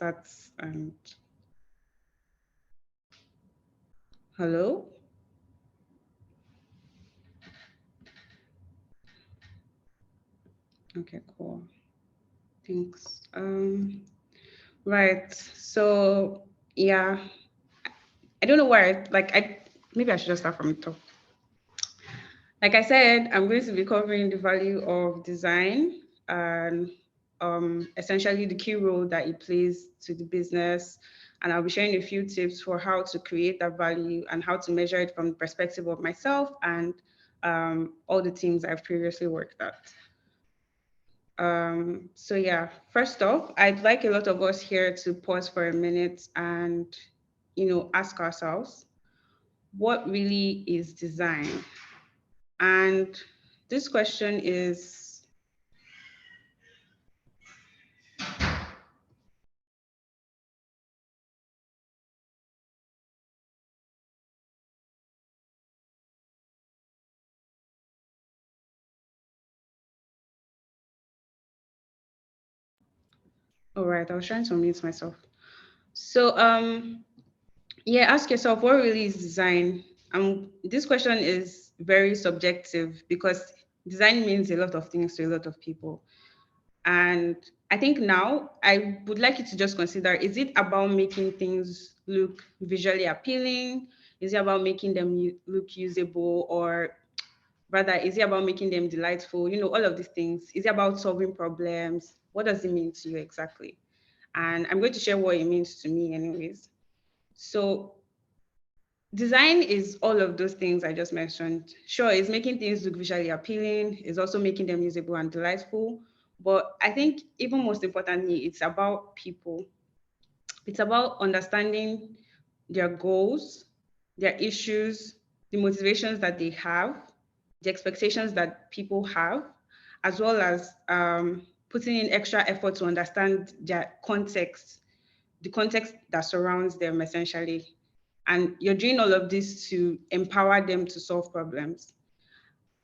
start. And hello. Okay, cool. Thanks. Right. So yeah, I don't know where. Like I maybe I should just start from the top. Like I said, I'm going to be covering the value of design and essentially the key role that it plays to the business. And I'll be sharing a few tips for how to create that value and how to measure it from the perspective of myself and all the teams I've previously worked at. So yeah, first off, I'd like a lot of us here to pause for a minute and, ask ourselves, what really is design? And this question is, all right, I was trying to unmute myself. So, yeah, ask yourself, what really is design? This question is very subjective because design means a lot of things to a lot of people. And I think now I would like you to just consider, is it about making things look visually appealing? Is it about making them look usable? Or rather, is it about making them delightful? All of these things. Is it about solving problems? What does it mean to you exactly? And I'm going to share what it means to me, anyways. So, design is all of those things I just mentioned. Sure, it's making things look visually appealing, it's also making them usable and delightful. But I think even most importantly, it's about people. It's about understanding their goals, their issues, the motivations that they have, the expectations that people have, as well as putting in extra effort to understand their context, the context that surrounds them essentially. And you're doing all of this to empower them to solve problems.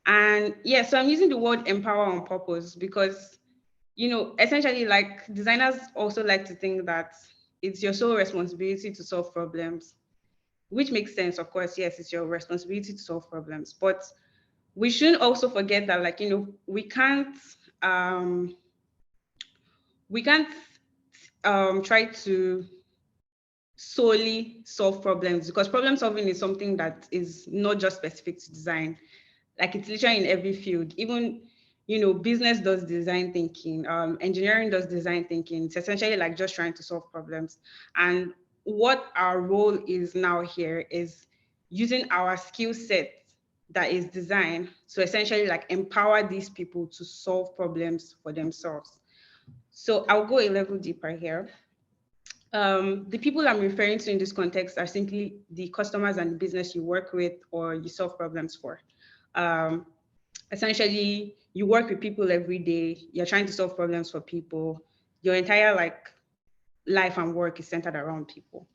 And yeah, so I'm using the word empower on purpose because, essentially, like designers also like to think that it's your sole responsibility to solve problems, which makes sense, of course. Yes, it's your responsibility to solve problems. But we shouldn't also forget that, like, um, we can't try to solely solve problems because problem solving is something that is not just specific to design. Like it's literally in every field. Even business does design thinking, engineering does design thinking. It's essentially like just trying to solve problems. And what our role is now here is using our skill set that is design to essentially like empower these people to solve problems for themselves. So I'll go a level deeper here. The people I'm referring to in this context are simply the customers and the business you work with or you solve problems for. Um, Essentially, you work with people every day. You're trying to solve problems for people. Your entire like life and work is centered around people.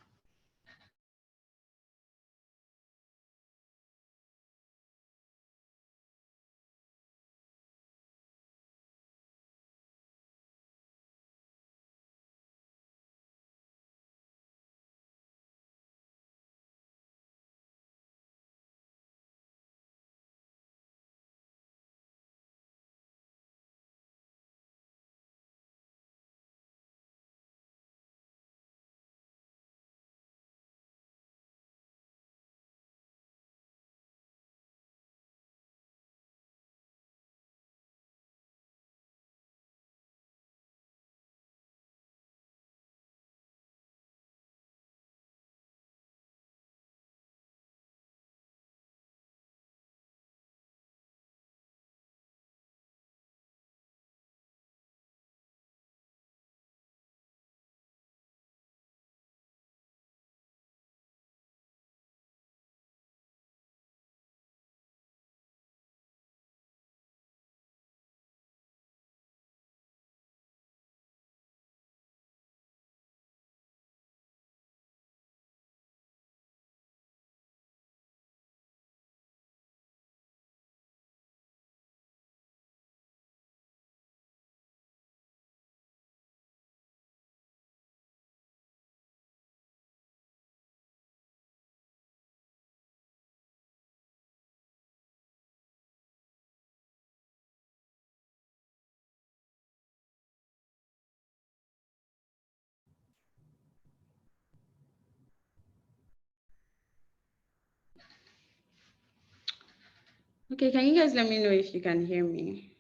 Okay, can you guys let me know if you can hear me?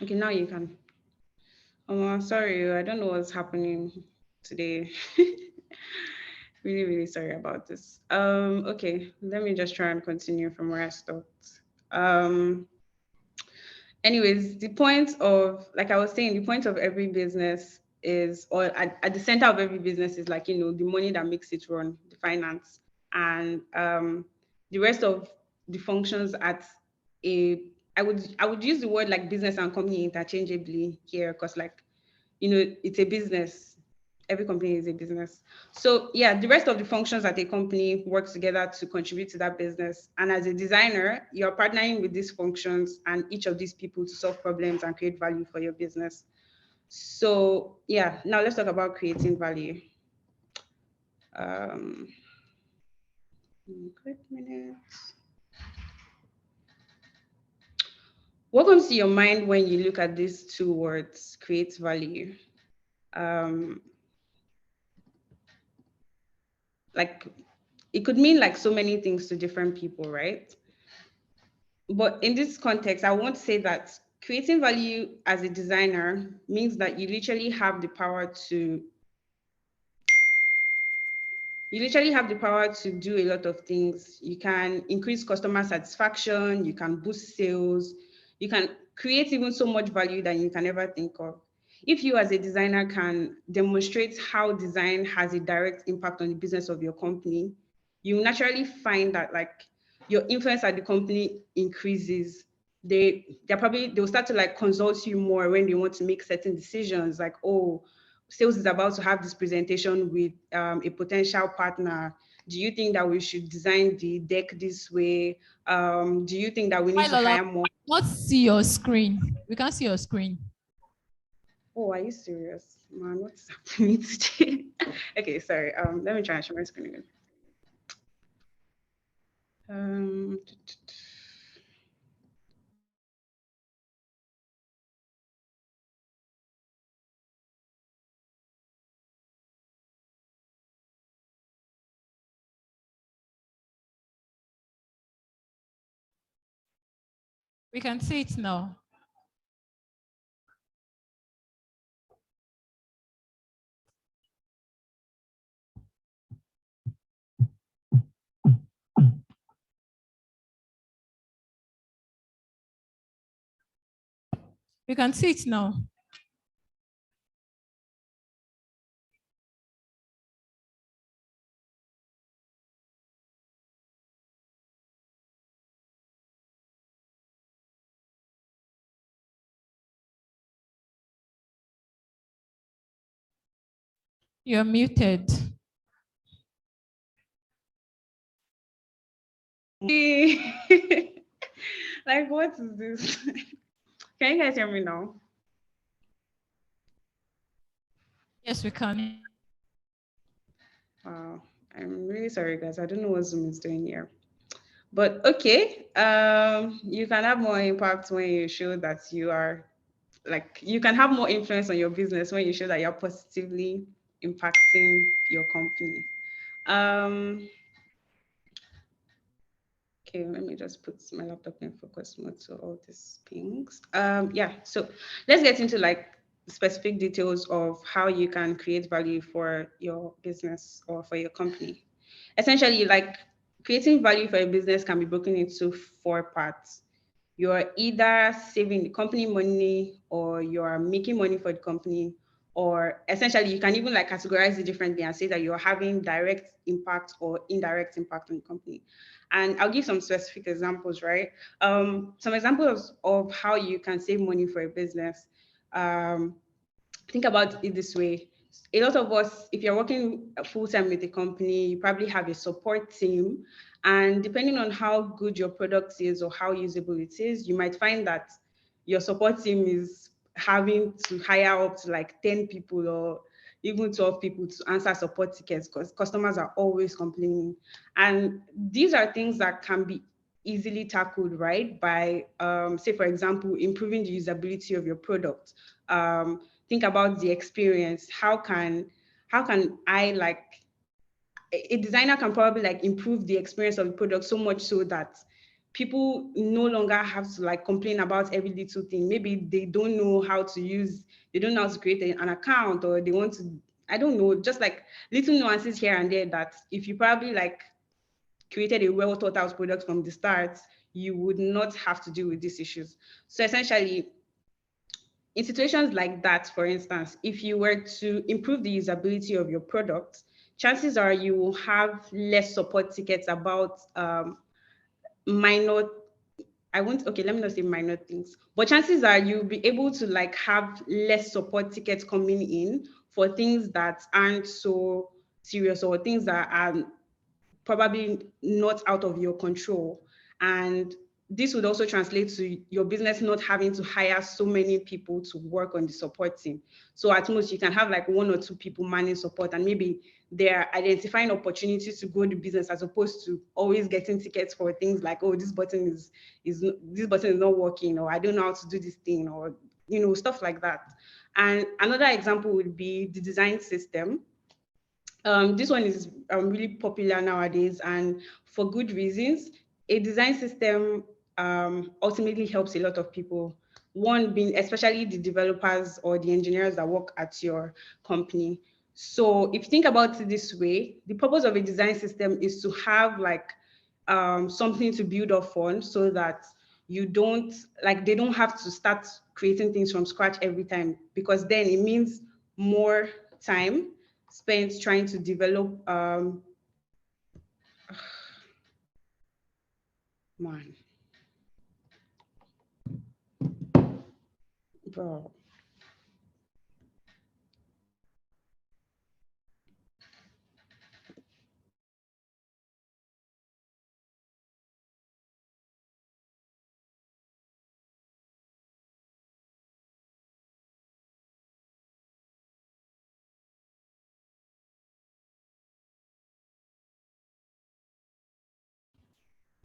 Okay, now you can. Sorry, I don't know what's happening today. Really, really sorry about this. Okay, let me just try and continue from where I stopped. Um, anyways, the point of, like I was saying, the point of every business is, or at the center of every business is, like, the money that makes it run, the finance. And the rest of the functions at a, I would use the word like business and company interchangeably here, because, like, it's a business. Every company is a business. So yeah, the rest of the functions at a company work together to contribute to that business. And as a designer, you're partnering with these functions and each of these people to solve problems and create value for your business. So yeah, now let's talk about creating value. Um, quick minute. What comes to your mind when you look at these two words, create value? Um, like, it could mean like so many things to different people, right? But in this context, I want to say that creating value as a designer means that you literally have the power to do a lot of things. You can increase customer satisfaction, you can boost sales, you can create even so much value that you can ever think of. If you as a designer can demonstrate how design has a direct impact on the business of your company, you naturally find that, like, your influence at the company increases. They'll start to like consult you more when they want to make certain decisions, like, oh, sales is about to have this presentation with a potential partner. Do you think that we should design the deck this way? Do you think that we need Hi to Lola, hire more? not see your screen. We can't see your screen. Oh, are you serious? Man, what's happening today? Okay, sorry. Let me try and share my screen again. Um, We can see it now. We can see it now. You're muted. like, what is this? Can you guys hear me now? Yes, we can. Wow, I'm really sorry, guys. I don't know what Zoom is doing here. But okay, you can have more impact when you show that you are, like, you can have more influence on your business when you show that you're positively impacting your company. Um, okay, let me just put my laptop in focus mode so all these pings. Yeah, so let's get into like specific details of how you can create value for your business or for your company. Essentially, like, creating value for a business can be broken into four parts. You're either saving the company money, or you're making money for the company, or essentially you can even like categorize it differently and say that you're having direct impact or indirect impact on the company. And I'll give some specific examples, right? Some examples of how you can save money for a business. Um, think about it this way. A lot of us, if you're working full time with a company, you probably have a support team. And depending on how good your product is or how usable it is, you might find that your support team is having to hire up to like 10 people or even 12 people to answer support tickets, because customers are always complaining. And these are things that can be easily tackled, right? By, say, for example, improving the usability of your product. Think about the experience. How can I like a designer can probably like improve the experience of the product so much so that people no longer have to like complain about every little thing. Maybe they don't know how to create an account, or they want to, I don't know, just like little nuances here and there that if you probably like created a well thought out product from the start, you would not have to deal with these issues. So essentially, in situations like that, for instance, if you were to improve the usability of your product, chances are you will have less support tickets about minor, I won't, okay, let me not say minor things, but chances are you'll be able to like have less support tickets coming in for things that aren't so serious, or things that are probably not out of your control. And this would also translate to your business not having to hire so many people to work on the support team. So at most you can have like one or two people manning support, and maybe they're identifying opportunities to grow the business, as opposed to always getting tickets for things like, oh, this button is not working, or I don't know how to do this thing, or stuff like that. And another example would be the design system. This one is really popular nowadays, and for good reasons. A design system ultimately helps a lot of people. One being especially the developers or the engineers that work at your company. So if you think about it this way, the purpose of a design system is to have like something to build off on, so that you don't like they don't have to start creating things from scratch every time, because then it means more time spent trying to develop man bro.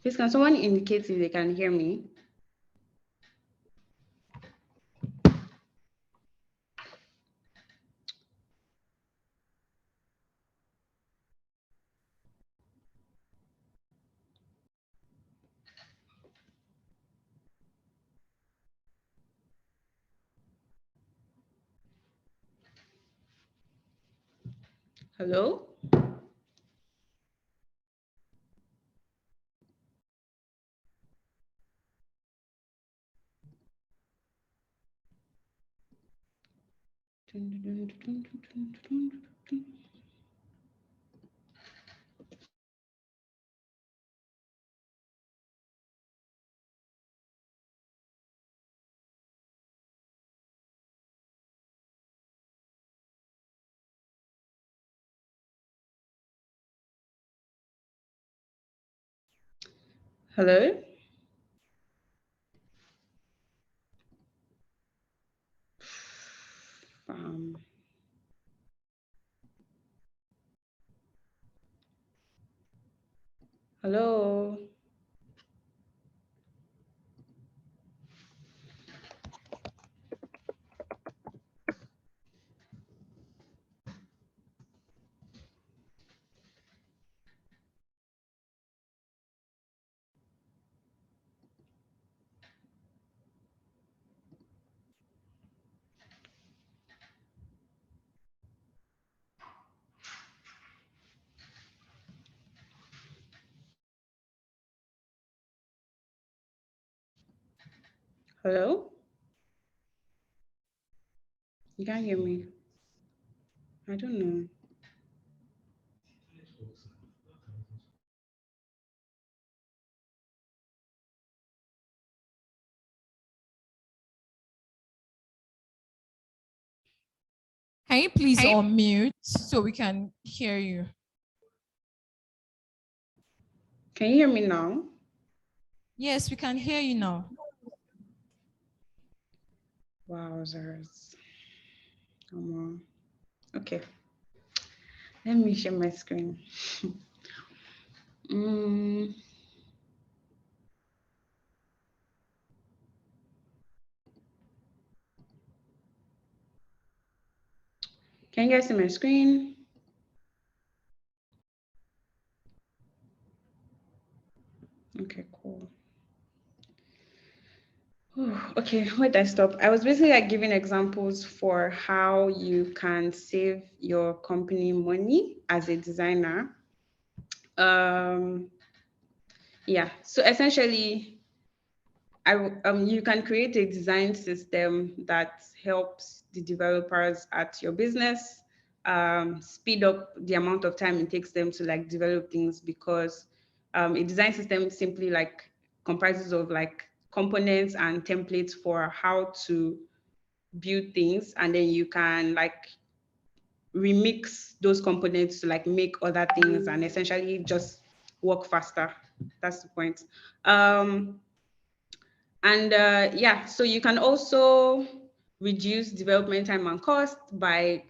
Please, can someone indicate if they can hear me? Hello? Hello? um Hello? Hello? You can't hear me? I don't know. Can you please unmute so we can hear you? Can you hear me now? Yes, we can hear you now. Wowzers. Okay. Let me share my screen. Mm, Can you guys see my screen? Okay, cool. Okay, where did I stop? I was basically like giving examples for how you can save your company money as a designer. Um, yeah, so essentially, you can create a design system that helps the developers at your business speed up the amount of time it takes them to like develop things, because a design system simply like comprises of like components and templates for how to build things, and then you can like remix those components to like make other things and essentially just work faster. That's the point. um and yeah, so you can also reduce development time and cost by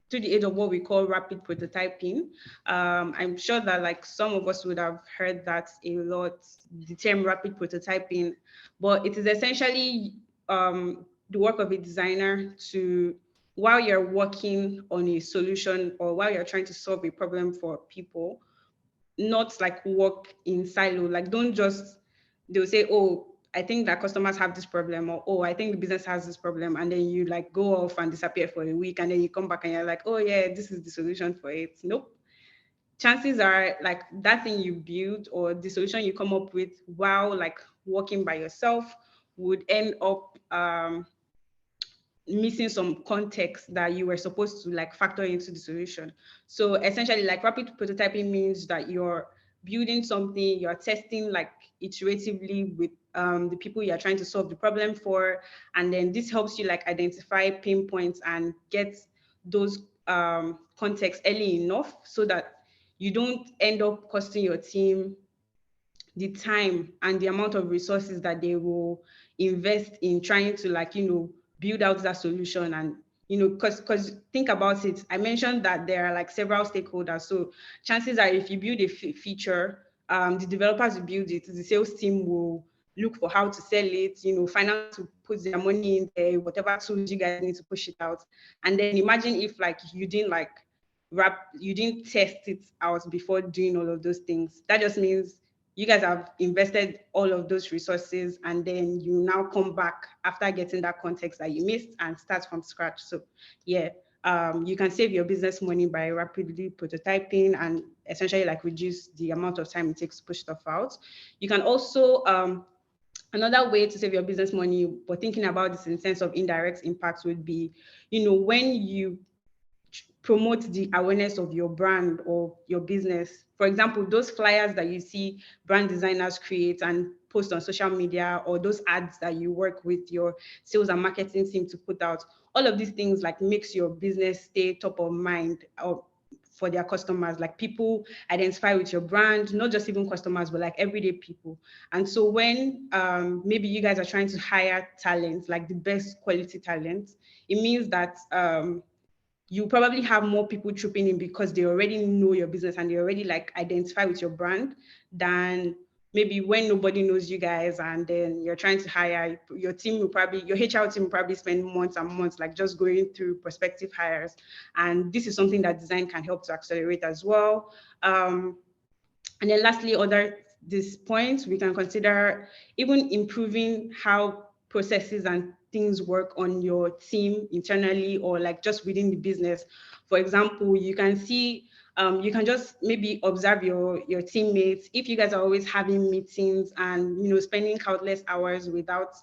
to the aid of what we call rapid prototyping. I'm sure that like some of us would have heard that a lot, the term rapid prototyping, but it is essentially the work of a designer to, while you're working on a solution or while you're trying to solve a problem for people, not like work in silo. Like don't just, they'll say, oh, I think that customers have this problem, or oh, I think the business has this problem, and then you like go off and disappear for a week, and then you come back and you're like, oh yeah, this is the solution for it. Nope. Chances are like that thing you build or the solution you come up with while like working by yourself would end up missing some context that you were supposed to like factor into the solution. So essentially, like rapid prototyping means that you're building something, you're testing like iteratively with the people you're trying to solve the problem for, and then this helps you like identify pain points and get those contexts early enough so that you don't end up costing your team the time and the amount of resources that they will invest in trying to like build out that solution. And because think about it, I mentioned that there are like several stakeholders, so chances are if you build a feature, the developers will build it, the sales team will look for how to sell it, finance to put their money in there, whatever tools you guys need to push it out. And then imagine if like you didn't test it out before doing all of those things. That just means you guys have invested all of those resources, and then you now come back after getting that context that you missed and start from scratch. So yeah, you can save your business money by rapidly prototyping and essentially like reduce the amount of time it takes to push stuff out. You can also another way to save your business money, but thinking about this in sense of indirect impact, would be when you promote the awareness of your brand or your business. For example, those flyers that you see brand designers create and post on social media, or those ads that you work with your sales and marketing team to put out, all of these things like makes your business stay top of mind or for their customers. Like people identify with your brand, not just even customers, but like everyday people. And so when maybe you guys are trying to hire talent, like the best quality talent, it means that you probably have more people trooping in because they already know your business and they already like identify with your brand, than maybe when nobody knows you guys and then you're trying to hire. Your team will probably, your HR team will probably spend months and months like just going through prospective hires. And this is something that design can help to accelerate as well. And then lastly, other these points, we can consider even improving how processes and things work on your team internally or like just within the business. For example, you can see, you can just maybe observe your teammates. If you guys are always having meetings and spending countless hours without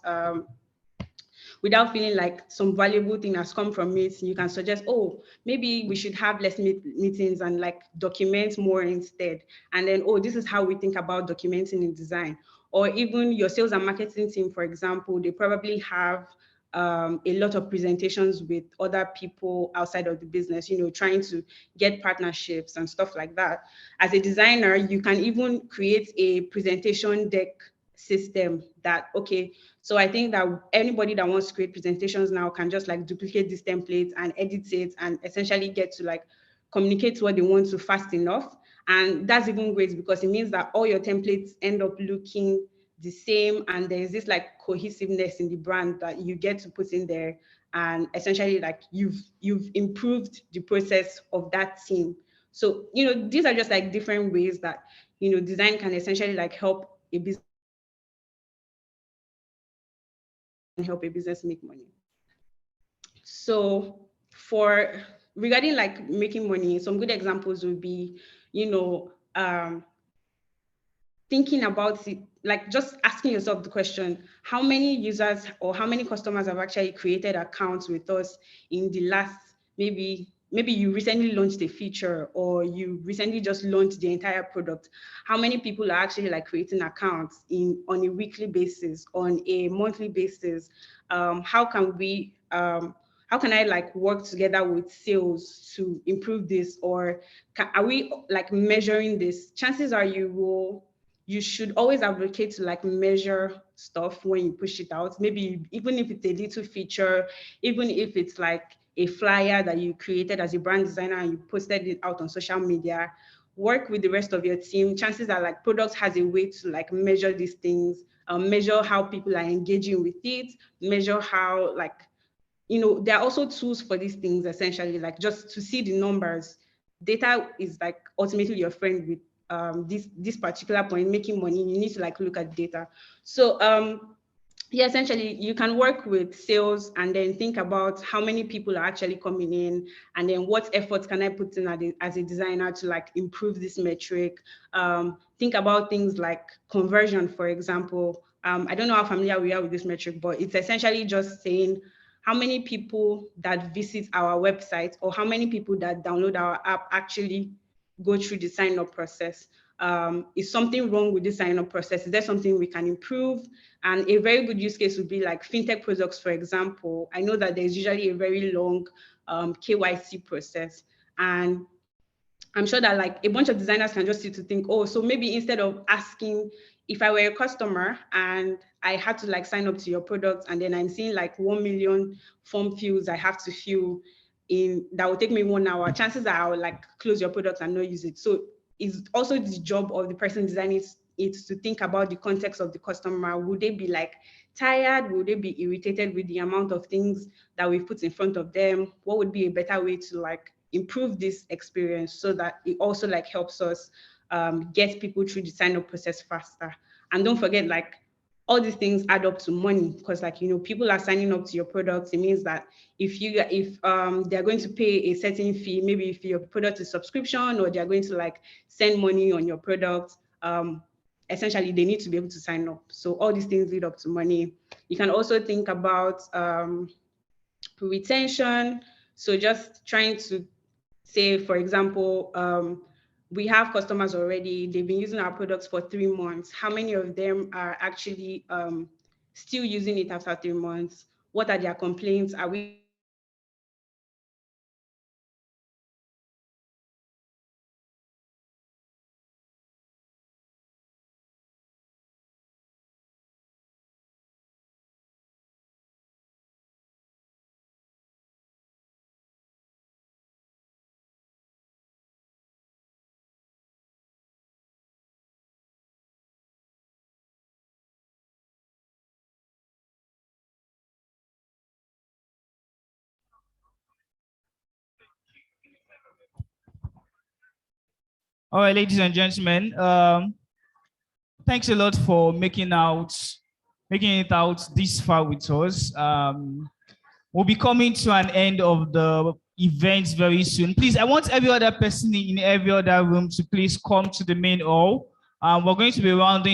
feeling like some valuable thing has come from it, you can suggest, oh, maybe we should have less meetings and like document more instead. And then, oh, this is how we think about documenting in design. Or even your sales and marketing team, for example, they probably have a lot of presentations with other people outside of the business, trying to get partnerships and stuff like that. As a designer, you can even create a presentation deck system that, okay, so I think that anybody that wants to create presentations now can just like duplicate this template and edit it and essentially get to like communicate what they want to fast enough. And that's even great because it means that all your templates end up looking the same and there's this like cohesiveness in the brand that you get to put in there. and essentially like you've improved the process of that team. So, these are just like different ways that, design can essentially like help a business and help a business make money. So for regarding like making money, some good examples would be, thinking about it, like just asking yourself the question, how many users or how many customers have actually created accounts with us in the last, maybe you recently launched a feature or you recently just launched the entire product. How many people are actually like creating accounts on a weekly basis, on a monthly basis? How can I like work together with sales to improve this? Or are we like measuring this? Chances are you should always advocate to like measure stuff when you push it out. Maybe even if it's a little feature, even if it's like a flyer that you created as a brand designer and you posted it out on social media, work with the rest of your team. Chances are like product has a way to like measure these things, measure how people are engaging with it, measure how like, there are also tools for these things, essentially, like just to see the numbers. Data is like ultimately your friend with this particular point, making money. You need to like look at data. So yeah, essentially you can work with sales and then think about how many people are actually coming in, and then what efforts can I put in as a designer to like improve this metric. Think about things like conversion, for example. I don't know how familiar we are with this metric, but it's essentially just saying how many people that visit our website or how many people that download our app actually go through the sign up process. Is something wrong with the sign up process? Is there something we can improve? And a very good use case would be like fintech products, for example. I know that there's usually a very long KYC process. And I'm sure that like a bunch of designers can just sit to think, oh, so maybe instead of asking, if I were a customer and I had to like sign up to your product and then I'm seeing like 1 million form fills I have to fill in that will take me 1 hour, chances are I'll like close your product and not use it. So it's also the job of the person designing it to think about the context of the customer. Would they be like tired? Would they be irritated with the amount of things that we've put in front of them? What would be a better way to like improve this experience so that it also like helps us get people through the sign up process faster? And don't forget, like, all these things add up to money, because like, people are signing up to your products. It means that if they're going to pay a certain fee, maybe if your product is subscription or they're going to like send money on your product, essentially they need to be able to sign up. So all these things lead up to money. You can also think about retention. So just trying to say, for example, we have customers already, they've been using our products for 3 months. How many of them are actually still using it after 3 months? What are their complaints? Are we All right, ladies and gentlemen, thanks a lot for making it out this far with us. We'll be coming to an end of the event very soon. Please, I want every other person in every other room to please come to the main hall. We're going to be rounding